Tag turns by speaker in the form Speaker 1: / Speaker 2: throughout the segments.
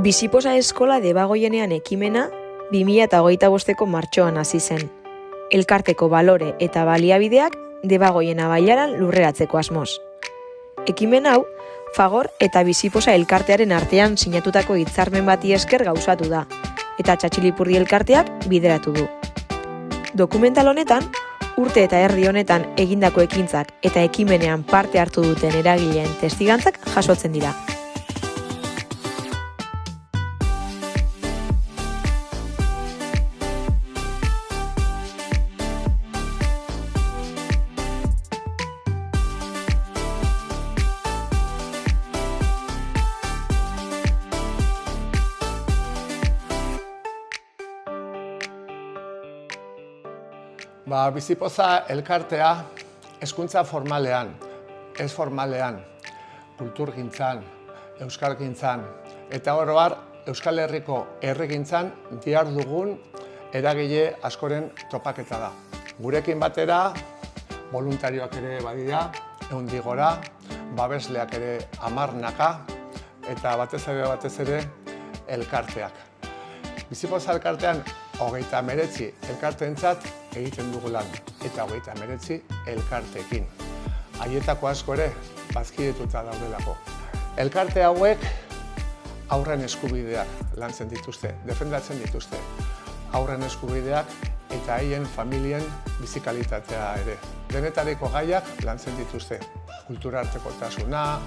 Speaker 1: Biziposa eskola Debagoienean ekimena 2025ko martxoan hasi zen. Elkarteko balore eta baliabideak Debagoiena bailaran lurreratzeko asmoz. Ekimen hau, Fagor eta Biziposa elkartearen artean sinatutako hitzarmen bati esker gauzatu da, eta Txatxilipurdi elkarteak bideratu du. Dokumental honetan, urte eta erdi honetan egindako ekintzak eta ekimenean parte hartu duten eragileen testigantzak jasotzen dira.
Speaker 2: Bizipoza elkartea hezkuntza formalean, ez formalean, kulturgintzan, euskalgintzan eta oro har Euskal Herriko herrigintzan dihardugun eragile askoren topaketa da. Gurekin batera, boluntarioak ere badira, 100 gora, babesleak ere 10 eta batez ere elkarteak. Bizipoza elkartean 39 elkarteentzat egiten dugu lan, eta 39 elkarteekin. Haietako asko ere bazkidetuta daudelako. Elkarte hauek haurren eskubideak lantzen dituzte, defendatzen dituzte. Haurren eskubideak eta haien familien bizikalitatea ere. Denetariko gaiak lantzen dituzte. Kulturartekotasuna,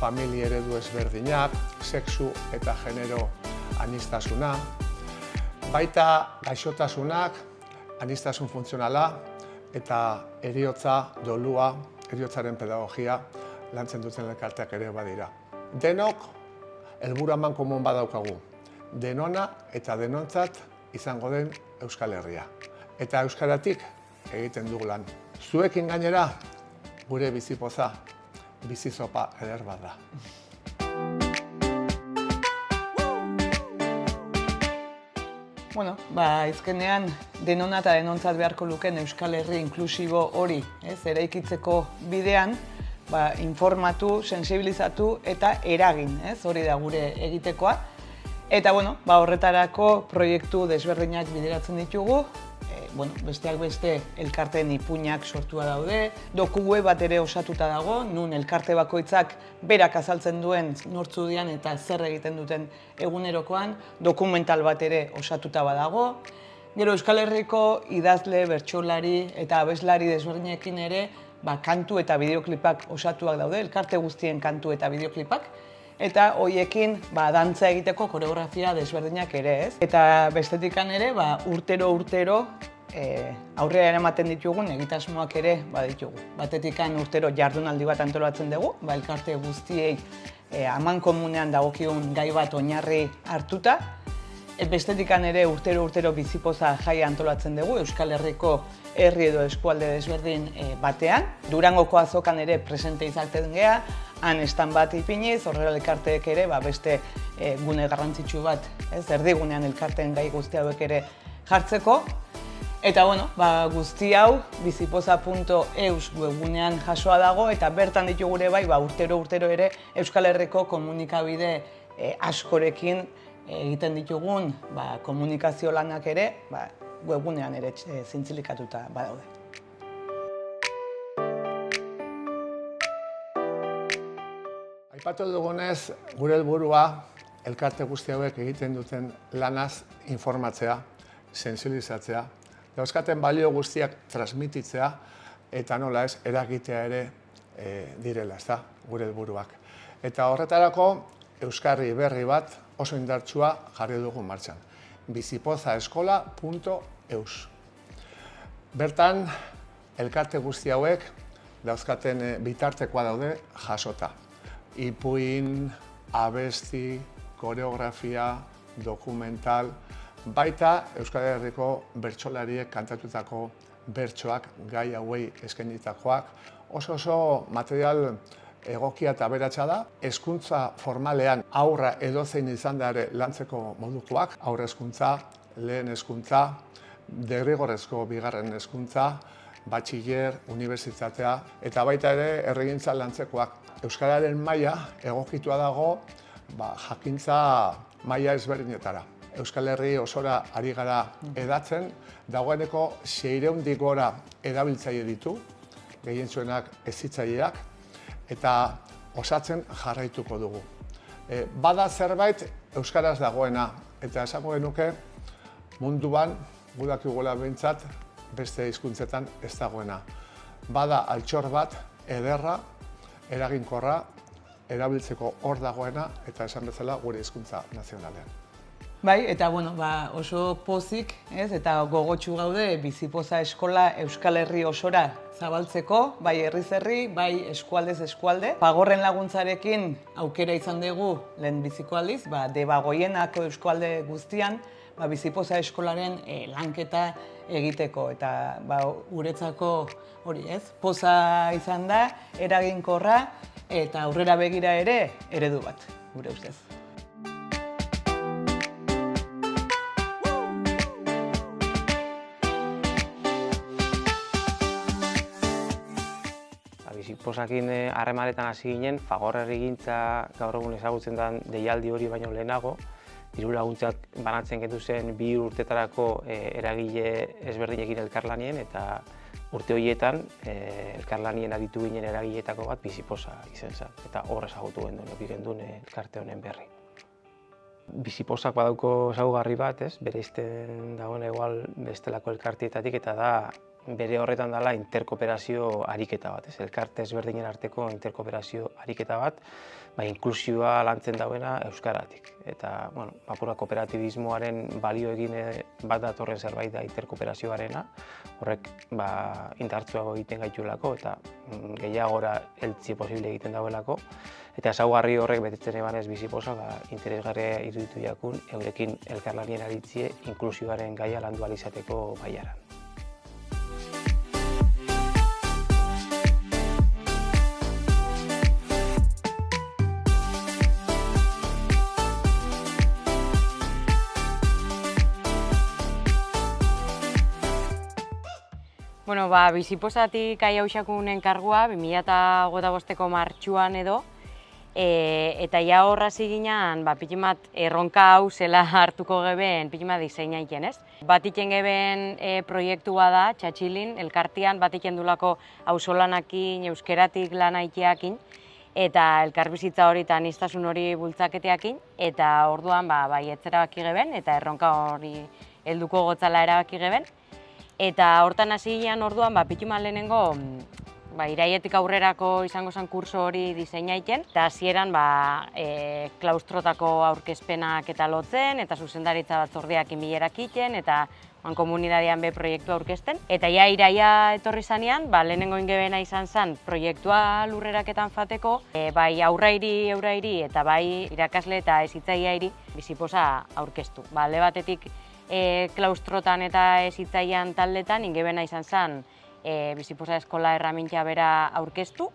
Speaker 2: familia eredu ezberdinak, sexu eta genero aniztasuna, baita gaixotasunak, aniztasun funtzionala eta heriotza, dolua, heriotzaren pedagogia lantzen duten elkarteak ere badira. Denok helburu amankomun badaukagu. Denona eta denontzat izango den Euskal Herria. Eta euskaratik egiten dugu lan. Zuekin gainera, gure bizipoza, bizizopa eder bat da.
Speaker 3: Azkenean denona eta denontzat beharko luken Euskal Herri inklusibo hori, eraikitzeko bidean, informatu, sensibilizatu eta eragin, hori da gure egitekoa. Eta horretarako proiektu desberdinak bideratzen ditugu, besteak beste elkarteen ipuinak sortua daude, doku web bat ere osatuta dago, nun elkarte bakoitzak berak azaltzen duen nortzu dian eta zer egiten duten egunerokoan, dokumental bat ere osatuta badago. Gero Euskal Herriko idazle, bertsolari eta abeslari desberdinekin ere kantu eta bideoklipak osatuak daude, elkarte guztien kantu eta bideoklipak. Eta hoiekin dantza egiteko koreografia desberdinak ere ez. Eta bestetikan ere urtero aurrera eramaten ditugun egitasmoak ere baditugu. Batetikan urtero jardunaldi bat antolatzen dugu, elkarte guztiei amankomunean dagokigun gai bat oinarri hartuta. Bestetikan ere urtero bizipoza jaia antolatzen dugu, Euskal Herriko herri edo eskualde desberdin batean. Durangoko azokan ere presente izaten gea, han estan bat ipiniz, horrela elkarteek ere beste gune garrantzitsu bat, erdigunean elkarteen gai guzti hauek ere jartzeko. Eta guzti hau bizipoza.eus webgunean jasoa dago eta bertan ditugu ere urtero ere Euskal Herriko komunikabide askorekin egiten ditugun komunikazio lanak ere webgunean ere zintzilikatuta badaude.
Speaker 2: Aipatu dugunez, gure helburua elkarte guzti hauek egiten duten lanaz informatzea, sentsibilizatzea, dauzkaten balio guztiak transmititzea eta nola ez, eragitea ere direla, gure helburuak. Eta horretarako, euskarri berri bat oso indartsua jarri dugu martxan. bizipozaeskola.eus. Bertan, elkarte guzti hauek dauzkaten bitartekoa daude jasota. Ipuin, abesti, koreografia, dokumental, baita Euskal Herriko bertsolariek kantatutako bertsoak, gai hauei eskainitakoak, oso material egokia eta aberatsa da. Hezkuntza formalean haurra edozein izan da ere lantzeko modukoak, haur hezkuntza, lehen hezkuntza, derrigorrezko bigarren hezkuntza, batxiller, unibertsitatea eta baita ere herrigintza lantzekoak. Euskararen maila egokitua dago jakintza maila ezberdinetara. Euskal Herri osora ari gara hedatzen, dagoeneko 600 gora erabiltzaile ditu, gehientsuenak hezitzaileak, eta osatzen jarraituko dugu. Bada zerbait euskaraz dagoena, eta esango genuke munduan gudakigula behintzat beste hizkuntzetan ez dagoena. Bada altxor bat ederra, eraginkorra, erabiltzeko hor dagoena, eta esan bezala gure hizkuntza nazionalean.
Speaker 3: Bai, eta oso pozik, eta gogotsu gaude Bizipoza eskola Euskal Herri osora zabaltzeko, bai herriz herri, bai eskualdez eskualde. Fagorren laguntzarekin aukera izan dugu lehenbiziko aldiz, Debagoienako eskualde guztian, Bizipoza eskolaren lanketa egiteko, eta guretzako hori poza izan da, eraginkorra, eta aurrera begira ere eredu bat, gure ustez.
Speaker 4: Bizipozakin harremanetan hasi ginen, Fagor herrigintza gaur egun ezagutzen den deialdi hori baino lehenago, diru laguntzak banatzen genduzen 2 urtetarako eragile ezberdinekin elkarlanien, eta urte horietan elkarlanien aditu ginen eragileetako bat Bizipoza izen zen, eta hor ezagutu genduen elkarte honen berri. Bizipozak badauko ezaugarri bat, bereizten dagoen igual bestelako elkartietatik, eta da bere horretan dela interkooperazio ariketa bat, elkarte ezberdinen arteko interkooperazio ariketa bat, inklusioa lantzen dauena euskaratik. Eta, apura kooperatibismoaren balioegin bat datorren zerbait da interkooperazioarena, horrek indartsuago egiten gaituelako eta gehiagora heltzi posible egiten dauelako. Eta ezaugarri horrek betetzen ebanez Bizipoza, interesgarria iruditu jakun, eurekin elkarlanien aritzie inklusioaren gaia landu ahal izateko baiaran.
Speaker 5: Bizipozatik aiauxakunen kargua 2025ko martxuan edo, eta ja horra ziginan, pitimat erronka hau zela hartuko geben pitimat diseinaiken, ez? Batiken geben proiektua da, Txatxilin, elkartian, batiken dulako auzolanakin, euskeratik lanaiteakin, eta elkarbizitza hori eta aniztasun hori bultzaketeakin, eta orduan baietz erabaki geben, eta erronka hori helduko gotzala erabaki geben. Eta hortan hasi ginen orduan, pituman lehenengo iraietik aurrerako izango zen kurso hori diseinaiken, eta hasieran klaustrotako aurkezpenak eta lotzen, eta zuzendaritza batzordeak inbilerak iten, eta komunitatean be proiektua aurkezten. Eta ja iraia etorri zanean, lehenengo ingebena izan zen proiektua lurreraketan fateko, bai aurrairi, eurairi, eta bai irakasle eta hezitzaileari Bizipoza aurkeztu. Alde batetik klaustrotan eta hezitzailean taldetan ingebena izan zen Bizipoza eskola erramintia bera aurkeztu,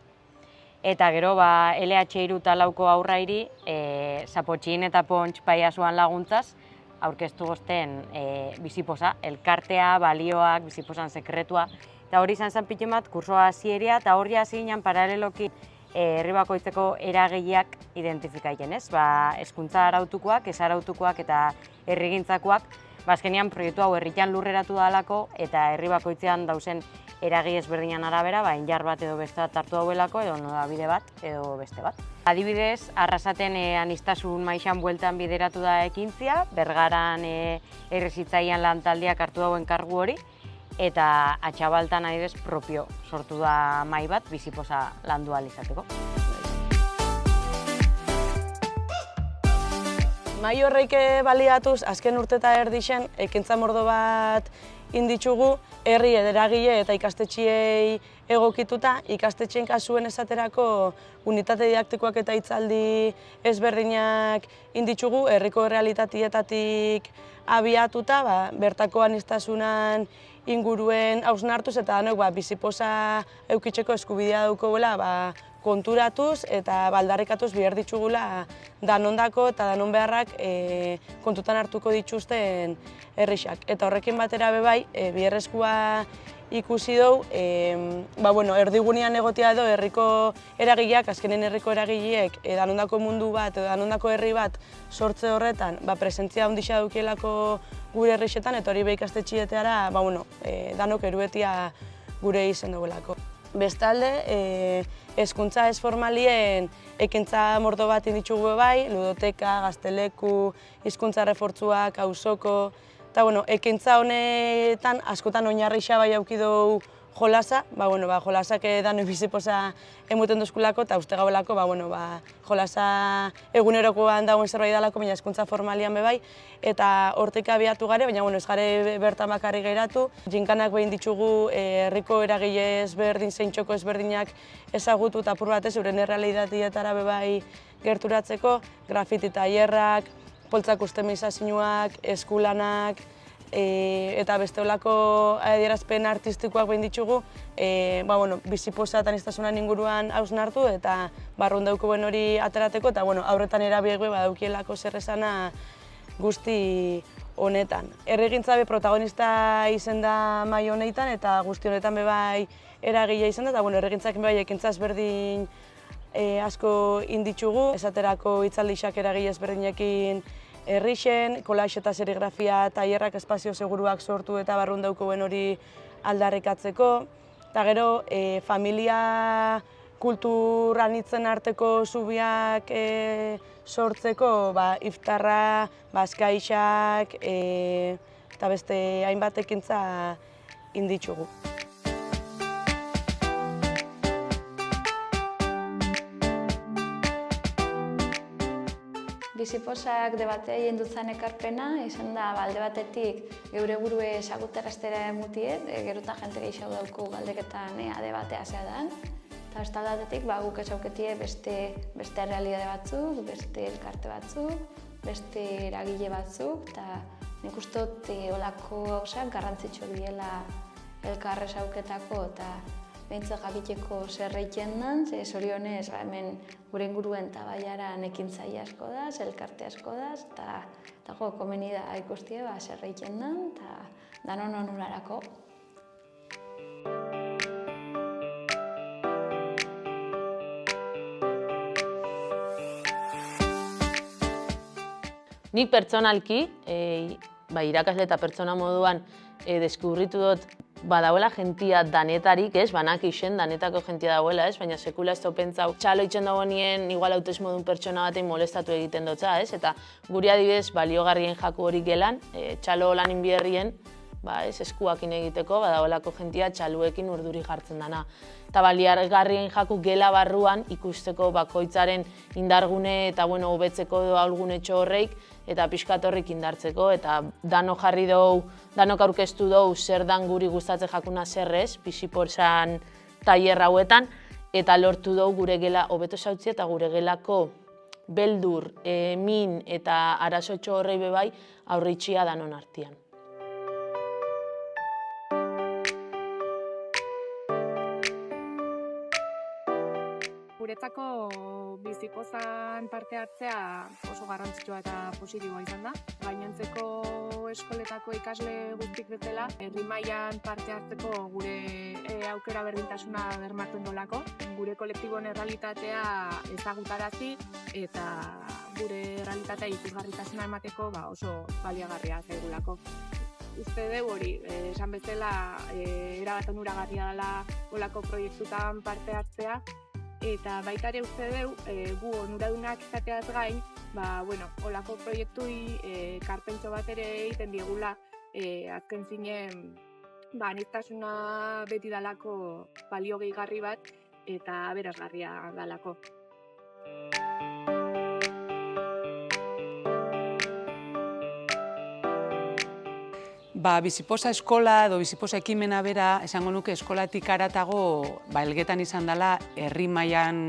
Speaker 5: eta gero LH3 talauko aurrairi Zapotxin eta Pontx paiasuan laguntzaz aurkeztu gozten Bizipoza, elkartea, balioak, Bizipozan sekretua, eta hori izan zen pitimat kursoa hasieria, eta hori hasi ginen paraleloki herri bakoitzeko eragileak identifikaiten, ez? Hezkuntza arautukoak, ez arautukoak eta herrigintzakoak, azkenean proiektu hau herritan lurreratu dalako, eta herri bakoitzean dauzen eragile ezberdinan arabera, injar bat edo beste bat hartu dauelako, edo nodabide bat edo beste bat. Adibidez, Arrasaten aniztasun maixan bueltan bideratu da ekintzia, Bergaran errezitzailean lan taldeak hartu dauen kargu hori, eta Atxabaltan adibidez propio sortu da mai bat Bizipoza landu ahal izateko.
Speaker 6: Mai horreik baliatuz, azken urte eta erdixen, ekintza mordo bat inditzugu, herri eragile eta ikastetxiei egokituta, ikastetxeen kasuen esaterako unitate didaktikoak eta hitzaldi ezberdinak inditzugu, herriko errealitatietatik abiatuta, bertako aniztasunan inguruen hausnartuz eta danok Bizipoza eukitzeko eskubidea daukoela konturatuz eta baldarrikatuz behar ditugula danondako eta danon beharrak kontutan hartuko dituzten herrixak. Eta horrekin batera bebai, biherrezkoa ikusi dugu, erdigunean egotea edo herriko eragileak, azkenen herriko eragileek danondako mundu bat edo danondako herri bat sortze horretan presentzia handia daukielako gure herrixetan, eta hori ikastetxeetara danok eruetia gure izen dugulako. Bestalde, hezkuntza ez formalien ekintza mordo bat inditzugu bai, ludoteka, gazteleku, hizkuntza refortzuak, auzoko, eta ekintza honetan askotan oinarrixa bai auki dugu jolasa, jolasak danoi bizipoza emuten duzkulako eta uste gauelako jolasa egunerokoan dagoen zerbait dalako, baina hezkuntza formalian bebai, eta hortik abiatu gare, baina ez gare bertan bakarrik geratu. Ginkanak behin ditugu herriko eragile ezberdin, zein txoko ezberdinak ezagutu eta apur batez euren errealitateetara bebai gerturatzeko, grafiti tailerrak, poltsak ustemizazioak, eskulanak, eta beste olako adierazpen artistikoak behin ditugu, bizipoza eta aniztasunan inguruan hausnartu eta barrun daukuen hori aterateko, eta aurretan erabiegbe badaukielako zer esana guzti honetan. Herrigintza be protagonista izen da mai honetan eta guzti honetan bebai eragile izen da, eta herrigintzak bebai ekintza ezberdin asko inditzugu, esaterako hitzaldixak eragile ezberdinekin herrixen, kolax eta serigrafia tailerrak espazio seguruak sortu eta barrun daukuen hori aldarrikatzeko. Eta gero, familia kulturanitzen arteko zubiak sortzeko, iftarra, bazkaixak eta beste hainbat ekintza inditzugu.
Speaker 7: Biziposak debatea egin dutzen ekarpena, izan da alde batetik geure burue esagutaraztera emutiet, gerotan jente gehiago dauku galdeketan debatea zea dan. Eta beste aldatetik guk esauketie beste errealitate batzuk, beste elkarte batzuk, beste eragile batzuk, eta nik uste dut olako gauzak garrantzitsu diela elkar esauketako eta behintzat jakiteko zer egiten den, zorionez hemen gure inguruen eta baiaran ekintzaile asko da, elkarte asko da, eta komeni da ikustie zer egiten den, eta danon onurarako.
Speaker 8: Nik pertsonalki, irakasle eta pertsona moduan deskubritu dut badagoela jentia danetarik, banak isen danetako jentia dagoela, baina sekula ez da pentsau txalo itxen dagoenien igual hautesmodun pertsona batein molestatu egiten dutza, eta guri adibidez baliogarrien jaku hori gelan, txalo lan inbierrien, eskuakin egiteko, badagoelako jentia txaluekin urduri jartzen dana. Eta baliogarrien jaku gela barruan ikusteko bakoitzaren indargune eta hobetzeko ahulgunetxo horreik, eta pixkat horrik indartzeko, eta danok jarri dugu, danok aurkeztu dugu zer dan guri gustatzen jakuna zerrez, biziporzan tailer hauetan, eta lortu dugu gure gela hobeto zautzi eta gure gelako beldur, min eta arazotxo horrei bebai aurritxia danon artean.
Speaker 9: Guretzako bizipozan parte hartzea oso garrantzitsua eta positiboa izan da. Gainontzeko eskoletako ikasle guztik bezala, herri mailan parte hartzeko gure aukera berdintasuna bermatzen dolako. Gure kolektiboen errealitatea ezagutarazi eta gure errealitatea ikusgarritasuna emateko oso baliagarria zaigulako. Uste dugu hori, esan bezala, erabat onuragarria dela olako proiektutan parte hartzea, eta baita ere uste dugu, gu onuradunak izateaz gain, olako proiektui karpentxo bat ere egiten diegula, azken zinen, aniztasuna beti dalako balio gehigarri bat, eta aberasgarria dalako.
Speaker 10: Bizipoza eskola edo bizipoza ekimena bera, esango nuke eskolatik haratago Elgetan izan dela herri mailan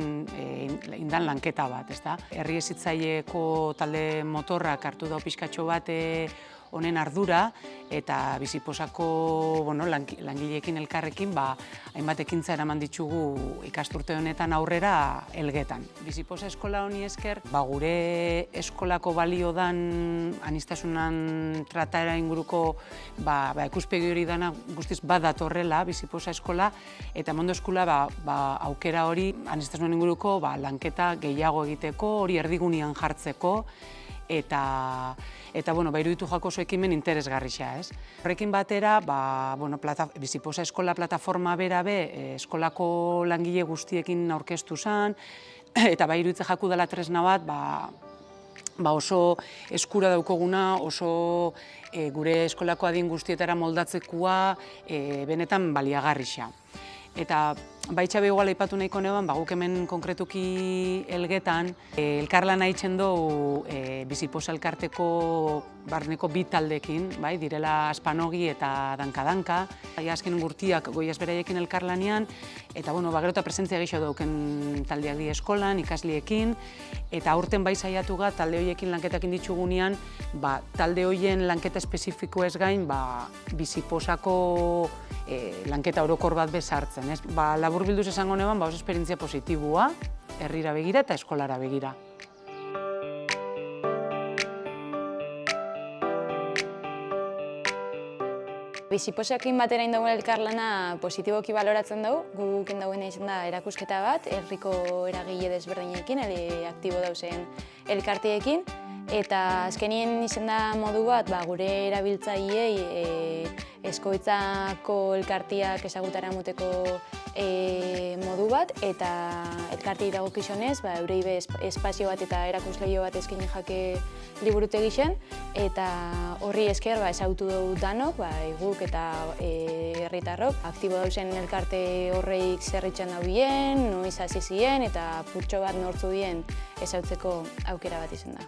Speaker 10: indan lanketa bat, ezta? Herri hezitzaileko talde motorrak hartu da pixkatxo bat honen ardura, eta Biziposako langileekin elkarrekin hainbat ekintza eraman ditugu ikasturte honetan aurrera Elgetan. Biziposa eskola honi esker, gure eskolako balio dan aniztasunan trataera inguruko ikuspegi hori dana guztiz badatorrela Biziposa eskola, eta Mondo Eskola aukera hori aniztasunan inguruko lanketa gehiago egiteko, hori erdigunean jartzeko, eta iruditu jako oso ekimen interesgarria, ez? Horrekin batera, Biziposa eskola plataforma bera eskolako langile guztiekin aurkeztu zen, eta iruditze jaku dela tresna bat, oso eskura daukoguna, oso gure eskolako adin guztietara moldatzekoa benetan baliagarria. Eta baitxabe igual aipatu nahiko neban, guk hemen konkretuki Elgetan, elkarlana egiten dugu Biziposa elkarteko barneko bi taldekin, direla Aspanogi eta Danka-Danka. Azken gurtiak goiaz beraiekin elkarlanean, eta gero eta presentzia gehiago dauken taldeak di eskolan, ikasliekin, eta aurten saiatu ga talde horiekin lanketakin ditugunean, talde horien lanketa espezifiko ez gain, Biziposako lanketa orokor bat bezartzen. Laburbilduz esango neban, oso esperientzia positibua, herrira begira eta eskolara begira.
Speaker 7: Biziposakin batera indagoen elkarlana positiboki baloratzen dugu. Guk indagoen izan da erakusketa bat, herriko eragile desberdinekin, aktibo dauzen elkartiekin. Eta azkenien izan da modu bat, gure erabiltzaileei eskoitzako elkartiak ezagutara emoteko modu bat, eta elkarti dagokizunez, eurei espazio bat eta erakusleio bat eskaini jake liburutegi zen, eta horri esker ezagutu dugu danok, guk eta herritarrok, aktibo dauzen elkarte horreik zerritzen daubien, noiz hasi ziren, eta purtxo bat nortzu dien ezagutzeko aukera bat izan da.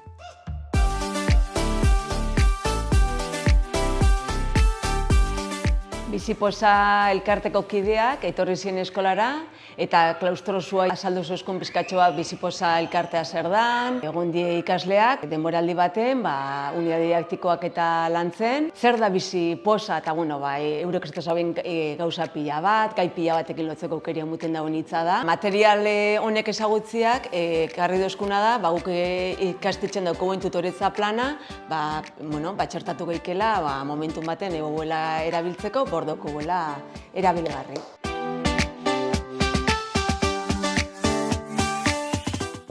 Speaker 11: Biziposa elkarteko kideak etorri ziren eskolara, eta klaustrozua azaldu zuzkun pizkatxoa Biziposa elkartea zer dan, egon die ikasleak, denboraldi baten, unitate didaktikoak eta lantzen. Zer da Biziposa, eta eurek ez zaben gauza pila bat, gai pila batekin lotzeko aukeria muten dagoen hitza da. Material honek ezagutziak, karri dozkuna da, guk ikastitzen daukoen tutoretza plana, txertatu geikela, momentu baten egoela erabiltzeko, bordoko goela erabilgarri.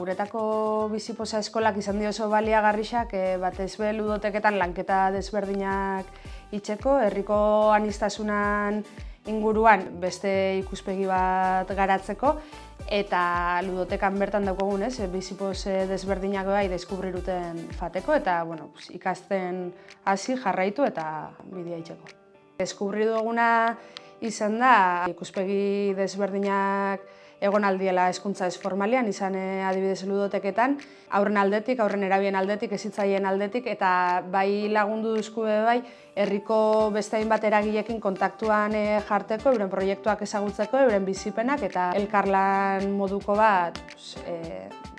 Speaker 6: Guretako Biziposa eskolak izan dio oso baliagarriak, batez be ludoteketan lanketa desberdinak itxeko, herriko aniztasunan inguruan beste ikuspegi bat garatzeko, eta ludotekan bertan daukogun, Bizipos desberdinak deskubriruten fateko, eta ikasten hasi jarraitu eta bidea itxeko. Deskubri duguna izan da, ikuspegi desberdinak egon aldiela hezkuntza ez formalean, izan adibidez ludoteketan, aurren aldetik, aurren erabien aldetik, hezitzaien aldetik, eta bai lagundu duzku herriko beste hainbat eragileekin kontaktuan jarteko, euren proiektuak ezagutzeko, euren bizipenak, eta elkarlan moduko bat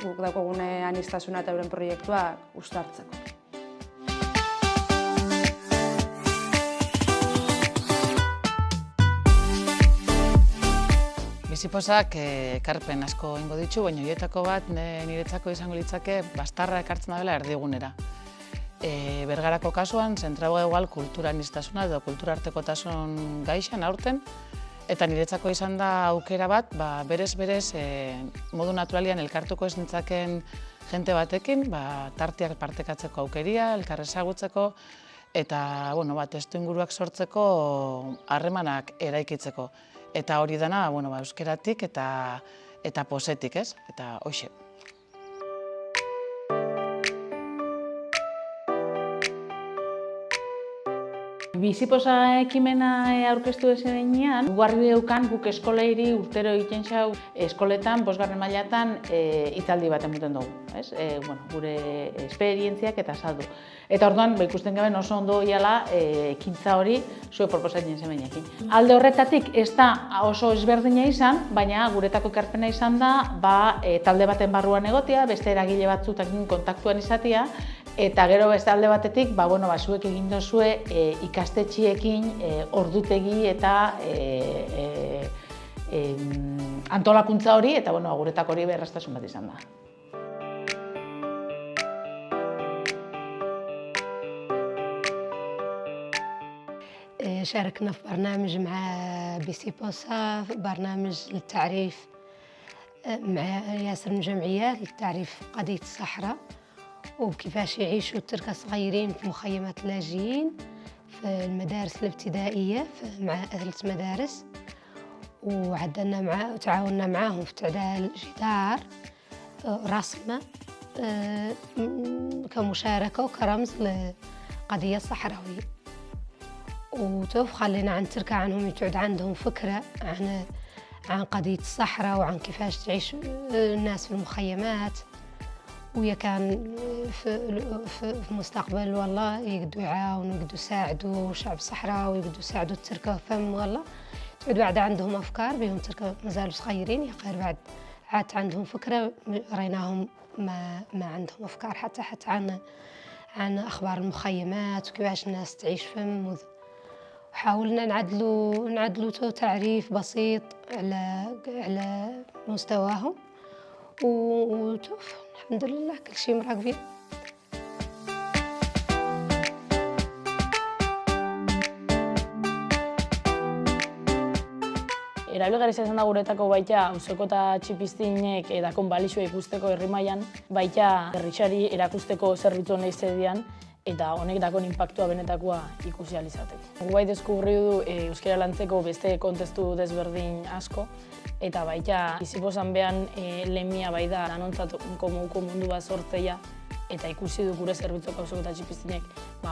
Speaker 6: guk daukogune aniztasuna eta euren proiektuak uztartzeko.
Speaker 12: Biziposak ekarpen asko ingo ditu, baina horietako bat niretzako izango litzake bastarra ekartzen dela erdigunera. Bergarako kasuan, zentrago egual kultura aniztasuna edo kultura artekotasun gaixan aurten, eta niretzako izan da aukera bat, berez modu naturalian elkartuko ez nintzaken jente batekin, tarteak partekatzeko aukeria, elkar ezagutzeko, eta testu inguruak sortzeko harremanak eraikitzeko. Eta hori dena euskeratik eta posetik, ez? Eta hoxe.
Speaker 8: Biziposa ekimena aurkeztu denean, gugarri deukan guk eskoleiri urtero egiten xau eskoletan, 5. mailatan hitzaldi bat emuten dugu. Gure esperientziak eta azaldu. Eta orduan ikusten gaben oso ondo iala ekintza hori zuek proposatzen zemenekin. Alde horretatik ez da oso ezberdina izan, baina guretako ekarpena izan da talde baten barruan egotea, beste eragile batzutakin kontaktuan izatea,
Speaker 12: Eta gero beste alde batetik, zuek egin dozue ikastetxiekin ordutegi eta antolakuntza hori, eta guretak hori berraztasun bat izan da.
Speaker 13: شاركنا في برنامج مع بيسيبوسا، برنامج للتعريف مع ياسر من جمعيات للتعريف قضية الصحراء وكيفاش يعيشوا التركة صغيرين في مخيمات اللاجئين في المدارس الابتدائية مع 3 مدارس، وتعاوننا معاهم في تعدال جدار رسمة كمشاركة وكرمز للقضية الصحراوية. خلينا عن تركة عنهم يتعود عندهم فكرة عن قضية الصحراء وعن كيفاش تعيش الناس في المخيمات، ويا كان في المستقبل والله يقدروا يعاونوا يقدروا يساعدوا الشعب الصحراوي يقدروا يساعدوا التركة فم والله تعود بعد عندهم أفكار بهم تركة مازالوا صغيرين يقدر بعد عاد عندهم فكرة ريناهم ما عندهم أفكار حتى عن أخبار المخيمات وكيفاش الناس تعيش فم. حاولنا نعدلوا تعريف بسيط على مستواهم وشوف الحمد لله كل شيء مراقبين.
Speaker 14: Erabilgarria izan da guretako baita auzoko eta txipiztinek dakon balixua ikusteko herri mailan, baita herrixari erakusteko zerbitzu honek zedian, eta honek dakon inpaktua benetakoa ikusi ahal izateko. Bai deskubriu du euskara lantzeko beste kontestu desberdin asko, eta baita biziposan behan lemia bai da lanontzat komuko mundu bat sortzeia, eta ikusi du gure zerbitzoko auzoko eta txipiztinek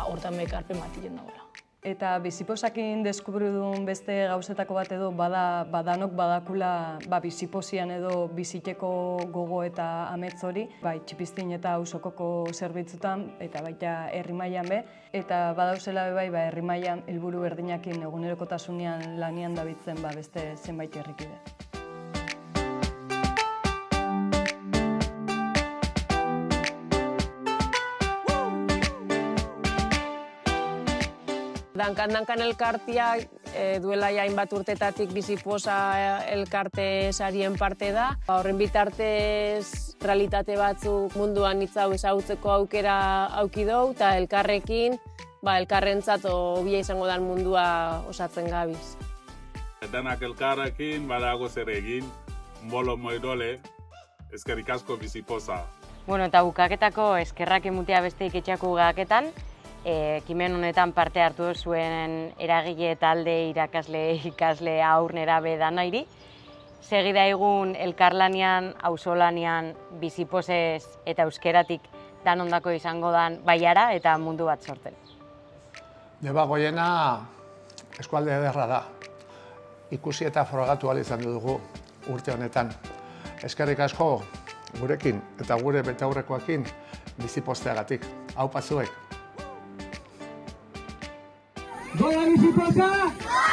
Speaker 14: hortan bekarpen matien dagoela.
Speaker 15: Eta biziposakin deskubriu duen beste gauzetako bat edo badanok badakula biziposian edo biziteko gogo eta amets hori, bai txipiztin eta auzokoko zerbitzutan eta baita herri mailan be, eta badauzela bai herri mailan helburu berdinakin egunerokotasunean lanian dabitzen beste zenbait herrikide.
Speaker 16: Dankan elkarteak duela hainbat urtetatik biziposa elkarte sarien parte da. Horren bitartez realitate batzuk munduan hitz hau ezagutzeko aukera auki dou eta elkarrekin elkarrentzat hobia izango den mundua osatzen gabiz.
Speaker 17: Danak elkarrekin badago zer egin, bolo moirole, eskerrik asko biziposa.
Speaker 5: Eta bukaketako eskerrak emutea besteik etxako gaketan, ekimen honetan parte hartu zuen eragile talde, irakasle, ikasle, haur, nerabe danairi. Segida egun elkarlanean, auzolanean, bizipozez eta euskeratik danondako izango dan baiara eta mundu bat sortzen.
Speaker 2: Debagoiena eskualde ederra da. Ikusi eta frogatu ahal izan dugu urte honetan. Eskerrik asko gurekin eta gure betaurrekoekin bizipozteagatik. Hau zuek.
Speaker 18: ¡Viva Biziposa!